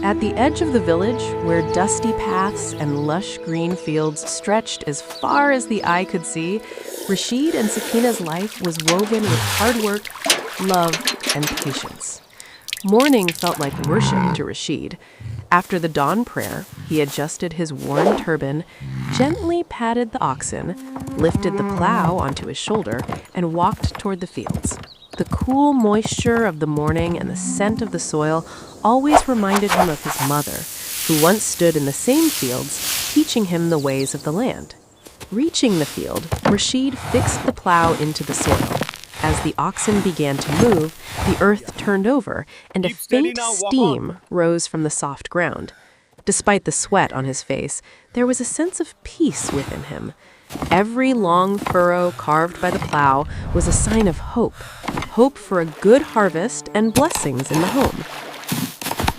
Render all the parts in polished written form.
At the edge of the village, where dusty paths and lush green fields stretched as far as the eye could see, Rashid and Sakina's life was woven with hard work, love, and patience. Morning felt like worship to Rashid. After the dawn prayer, he adjusted his worn turban, gently patted the oxen, lifted the plow onto his shoulder, and walked toward the fields. The cool moisture of the morning and the scent of the soil always reminded him of his mother, who once stood in the same fields, teaching him the ways of the land. Reaching the field, Rashid fixed the plow into the soil. As the oxen began to move, the earth turned over, and a faint steam rose from the soft ground. Despite the sweat on his face, there was a sense of peace within him. Every long furrow carved by the plow was a sign of hope for a good harvest and blessings in the home.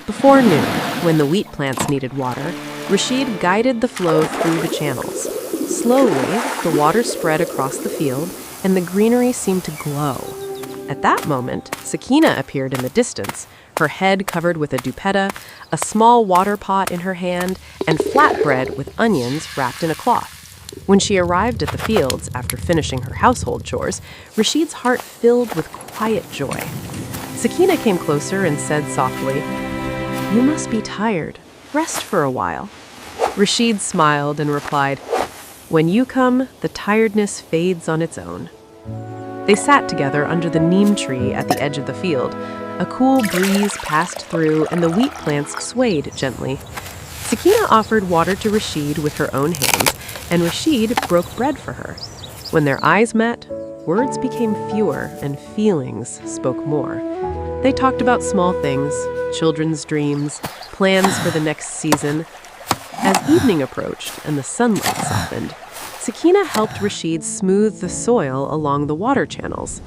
Before noon, when the wheat plants needed water, Rashid guided the flow through the channels. Slowly, the water spread across the field, and the greenery seemed to glow. At that moment, Sakina appeared in the distance, her head covered with a duppetta, a small water pot in her hand, and flatbread with onions wrapped in a cloth. When she arrived at the fields after finishing her household chores, Rashid's heart filled with quiet joy. Sakina came closer and said softly, "You must be tired. Rest for a while." Rashid smiled and replied, "When you come, the tiredness fades on its own." They sat together under the neem tree at the edge of the field. A cool breeze passed through and the wheat plants swayed gently. Sakina offered water to Rashid with her own hands, and Rashid broke bread for her. When their eyes met, words became fewer and feelings spoke more. They talked about small things, children's dreams, plans for the next season. As evening approached and the sunlight softened, Sakina helped Rashid smooth the soil along the water channels.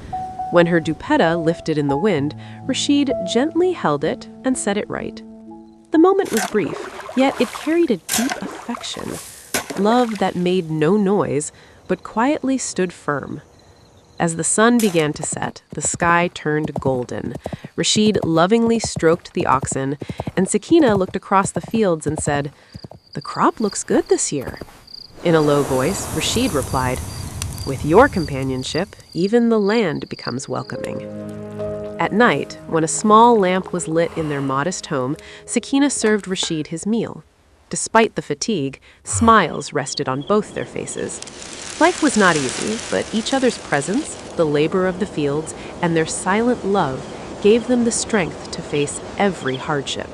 When her duppetta lifted in the wind, Rashid gently held it and set it right. The moment was brief, yet it carried a deep affection, love that made no noise, but quietly stood firm. As the sun began to set, the sky turned golden. Rashid lovingly stroked the oxen, and Sakina looked across the fields and said, "The crop looks good this year." In a low voice, Rashid replied, "With your companionship, even the land becomes welcoming." At night, when a small lamp was lit in their modest home, Sakina served Rashid his meal. Despite the fatigue, smiles rested on both their faces. Life was not easy, but each other's presence, the labor of the fields, and their silent love gave them the strength to face every hardship.